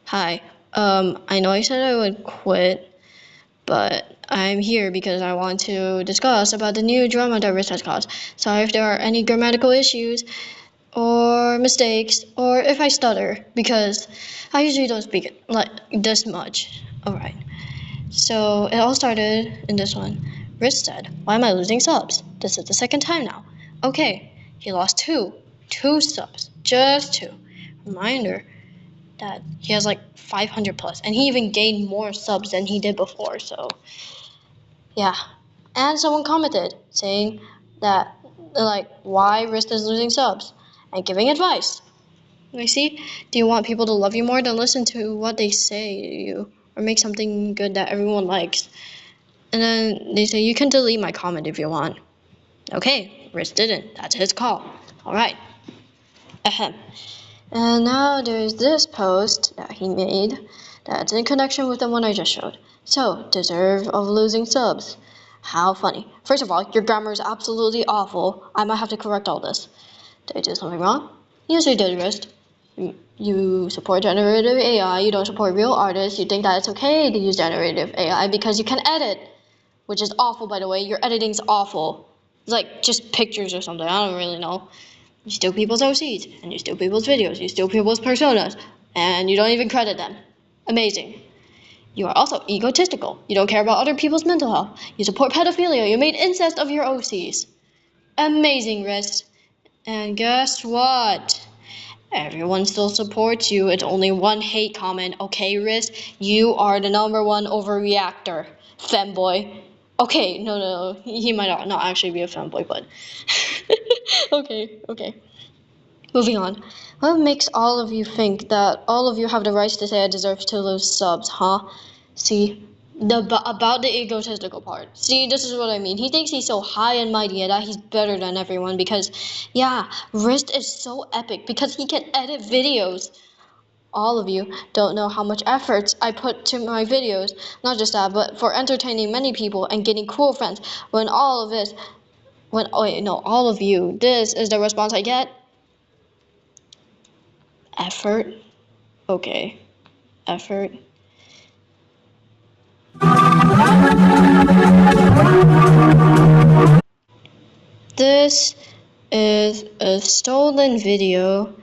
Hi. I know I said I would quit, but I'm here because I want to discuss about the new drama that Rich has caused. Sorry if there are any grammatical issues or mistakes or if I stutter because I usually don't speak like this much. Alright. So it all started in this one. Rich said, "Why am I losing subs? This is the second time now." Okay, he lost two. Two subs. Just two. Reminder that he has like 500 plus, and he even gained more subs than he did before. So yeah, and someone commented saying that like why Rist is losing subs and giving advice. I see. Do you want people to love you more than listen to what they say to you or make something good that everyone likes? And then they say you can delete my comment if you want. Okay, Rist didn't. That's his call. All right. Ahem. And now there's this post that he made that's in connection with the one I just showed. So, deserve of losing subs. How funny. First of all, your grammar is absolutely awful. I might have to correct all this. Did I do something wrong? Yes, you did, Rist. You support generative AI, you don't support real artists, you think that it's okay to use generative AI because you can edit. Which is awful, by the way. Your editing's awful. It's like just pictures or something. I don't really know. You steal people's OCs, and you steal people's videos, you steal people's personas, and you don't even credit them. Amazing. You are also egotistical. You don't care about other people's mental health. You support pedophilia. You made incest of your OCs. Amazing, Rist. And guess what? Everyone still supports you. It's only one hate comment, okay, Rist? You are the #1 overreactor, femboy. Okay, no, he might not actually be a femboy, but okay. Moving on. What makes all of you think that all of you have the right to say I deserve to lose subs, huh? See, about the egotistical part. See, this is what I mean. He thinks he's so high and mighty and that he's better than everyone because, yeah, Rist is so epic because he can edit videos. All of you don't know how much effort I put to my videos. Not just that, but for entertaining many people and getting cool friends. All of you, this is the response I get. Effort. Okay. Effort. This is a stolen video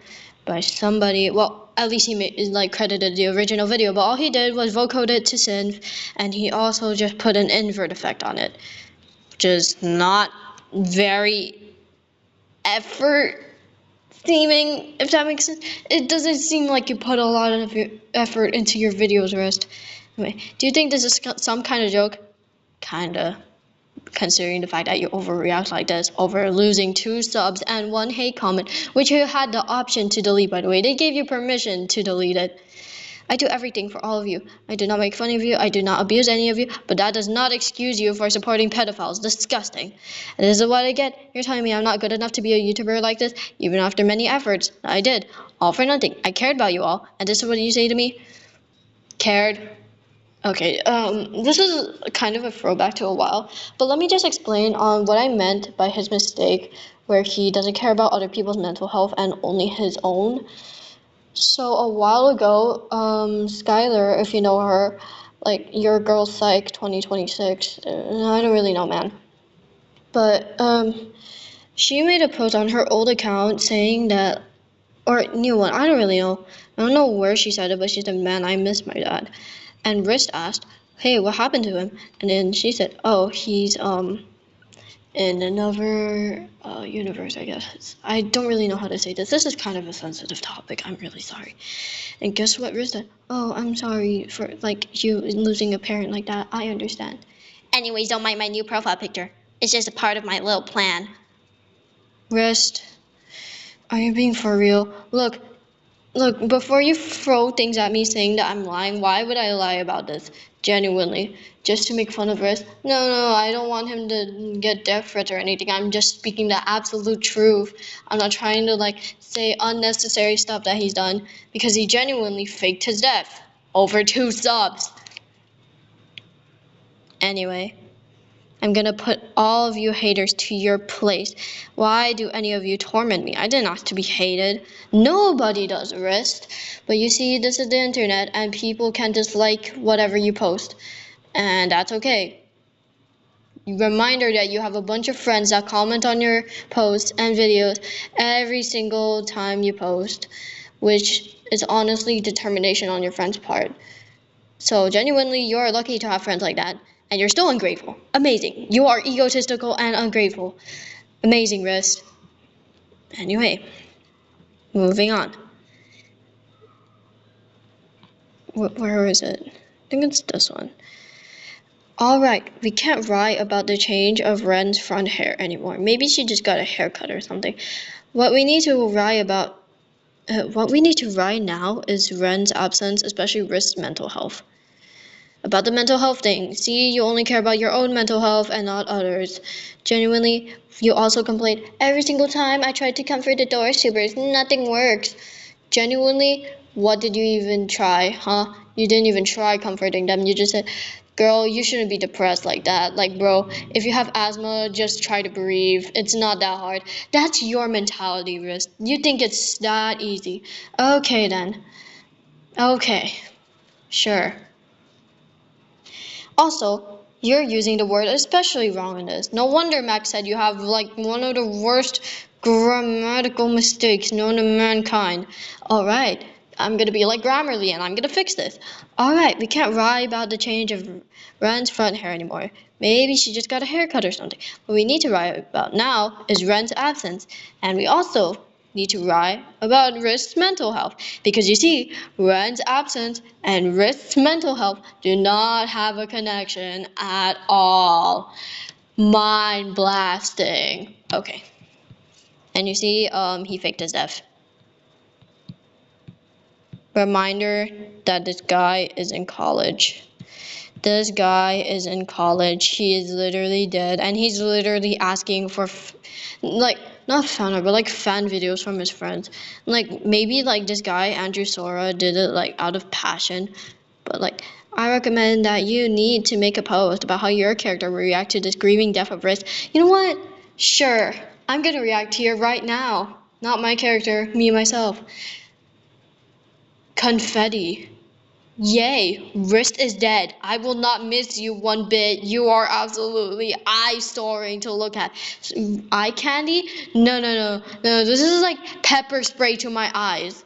by somebody. Well, at least he credited the original video, but all he did was vocode it to synth, and he also just put an invert effect on it, which is not very effort seeming, if that makes sense. It doesn't seem like you put a lot of your effort into your videos, Rest. Anyway, do you think this is some kind of joke? Kinda. Considering the fact that you overreact like this over losing 2 subs and 1 hate comment, which you had the option to delete, by the way. They gave you permission to delete it. I do everything for all of you. I do not make fun of you. I do not abuse any of you. But that does not excuse you for supporting pedophiles. Disgusting. And this is what I get. You're telling me I'm not good enough to be a YouTuber like this, even after many efforts. I did. All for nothing. I cared about you all. And this is what you say to me? Cared? Okay, this is kind of a throwback to a while, but let me just explain on what I meant by his mistake, where he doesn't care about other people's mental health and only his own. So a while ago, Skylar, if you know her, like Your Girl Psych 2026, I don't really know, man. But she made a post on her old account saying that, or new one, I don't really know. I don't know where she said it, but she said, "Man, I miss my dad." And Wrist asked, "Hey, what happened to him?" And then she said, "Oh, he's in another universe, I guess." I don't really know how to say this. This is kind of a sensitive topic. I'm really sorry. And guess what Wrist said? "Oh, I'm sorry for like you losing a parent like that. I understand." Anyways, don't mind my new profile picture. It's just a part of my little plan. Wrist, are you being for real? Look, before you throw things at me saying that I'm lying, why would I lie about this? Genuinely. Just to make fun of Riz? No, I don't want him to get death threats or anything. I'm just speaking the absolute truth. I'm not trying to, say unnecessary stuff that he's done, because he genuinely faked his death. Over 2 subs. Anyway, I'm gonna put all of you haters to your place. Why do any of you torment me? I didn't ask to be hated. Nobody does, Wrist. But you see, this is the internet, and people can dislike whatever you post. And that's okay. Reminder that you have a bunch of friends that comment on your posts and videos every single time you post, which is honestly determination on your friend's part. So genuinely, you're lucky to have friends like that, and you're still ungrateful. Amazing. You are egotistical and ungrateful. Amazing, Wrist. Anyway, moving on. Where is it? I think it's this one. Alright, we can't write about the change of Ren's front hair anymore. Maybe she just got a haircut or something. What we need to write now is Ren's absence, especially Wrist's mental health. About the mental health thing. See, you only care about your own mental health and not others. Genuinely, you also complain, every single time I tried to comfort the door tubers, nothing works. Genuinely, what did you even try, huh? You didn't even try comforting them. You just said, girl, you shouldn't be depressed like that. Like, bro, if you have asthma, just try to breathe. It's not that hard. That's your mentality, Wrist. You think it's that easy. Okay, then. Okay. Sure. Also, you're using the word especially wrong in this. No wonder Max said you have like one of the worst grammatical mistakes known to mankind. Alright, I'm gonna be like Grammarly and I'm gonna fix this. Alright, we can't write about the change of Ren's front hair anymore. Maybe she just got a haircut or something. What we need to write about now is Ren's absence. And we also need to write about Wrist's mental health. Because you see, Ren's absence and Wrist's mental health do not have a connection at all. Mind blasting. Okay. And you see, he faked his death. Reminder that this guy is in college. This guy is in college. He is literally dead, and he's literally asking for, like, not fan art, but like fan videos from his friends. Like maybe like this guy Andrew Sora did it like out of passion, but like I recommend that you need to make a post about how your character will react to this grieving death of Risk. You know what? Sure, I'm gonna react here right now. Not my character, me myself. Confetti. Yay, Wrist is dead. I will not miss you one bit. You are absolutely eye-storing to look at. Eye candy? No, no, no. No, this is like pepper spray to my eyes.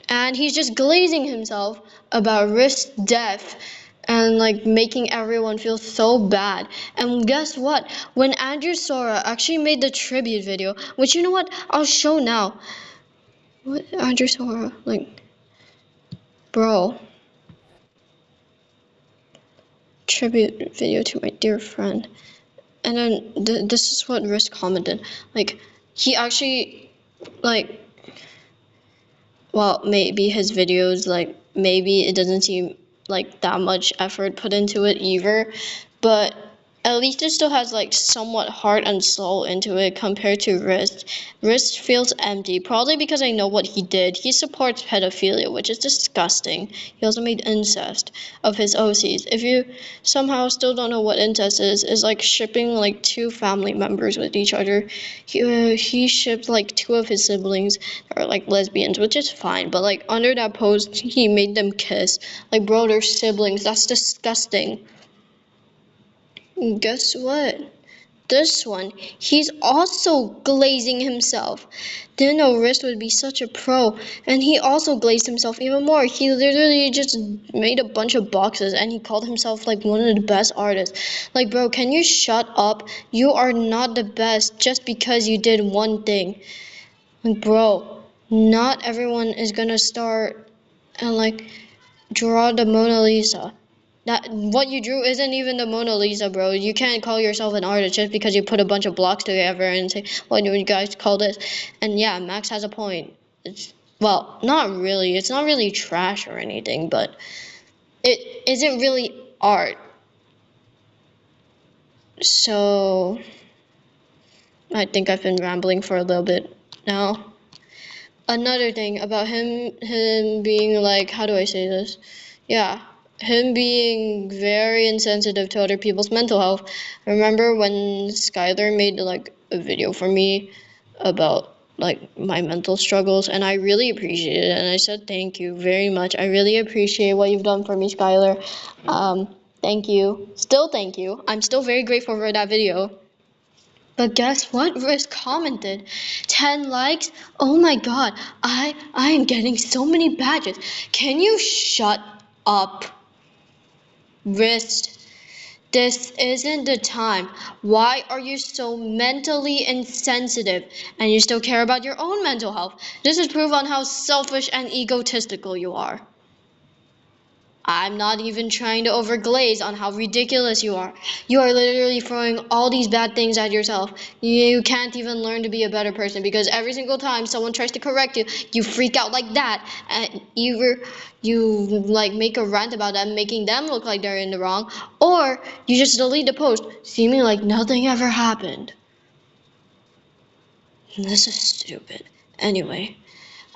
And he's just glazing himself about Wrist's death and like making everyone feel so bad. And guess what? When Andrew Sora actually made the tribute video, which you know what? I'll show now. What Andrew Sora? Like, bro. Tribute video to my dear friend. And then this is what Risk commented. Like, he actually, like, well, maybe his videos, like, maybe it doesn't seem like that much effort put into it either, but at least it still has like somewhat heart and soul into it compared to Wrist. Wrist feels empty, probably because I know what he did. He supports pedophilia, which is disgusting. He also made incest of his OCs. If you somehow still don't know what incest is like shipping like two family members with each other. He shipped like two of his siblings that are like lesbians, which is fine, but like under that post, he made them kiss. Like, bro, they're siblings. That's disgusting. Guess what? This one, he's also glazing himself. Didn't know Wrist would be such a pro, and he also glazed himself even more. He literally just made a bunch of boxes, and he called himself like one of the best artists. Like, bro, can you shut up? You are not the best just because you did one thing. Like, bro, not everyone is gonna start and like draw the Mona Lisa. That what you drew isn't even the Mona Lisa, bro. You can't call yourself an artist just because you put a bunch of blocks together and say, "What do you guys call this?" And yeah, Max has a point. It's well, not really. It's not really trash or anything, but it isn't really art. So I think I've been rambling for a little bit now. Another thing about him being like, how do I say this? Yeah, him being very insensitive to other people's mental health. Remember when Skylar made like a video for me about like my mental struggles, and I really appreciate it, and I said thank you very much. I really appreciate what you've done for me, Skylar. Thank you. Still thank you. I'm still very grateful for that video. But guess what? Riz commented 10 likes. Oh my god, I am getting so many badges. Can you shut up? Riz, this isn't the time. Why are you so mentally insensitive and you still care about your own mental health? This is proof on how selfish and egotistical you are. I'm not even trying to overglaze on how ridiculous you are. You are literally throwing all these bad things at yourself. You can't even learn to be a better person because every single time someone tries to correct you, you freak out like that. And either you like make a rant about them, making them look like they're in the wrong, or you just delete the post, seeming like nothing ever happened. This is stupid. Anyway.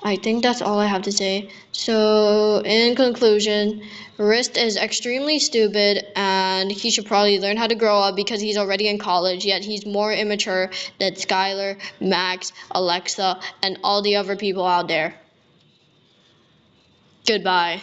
I think that's all I have to say. So, in conclusion, Rist is extremely stupid and he should probably learn how to grow up because he's already in college, yet he's more immature than Skylar, Max, Alexa, and all the other people out there. Goodbye.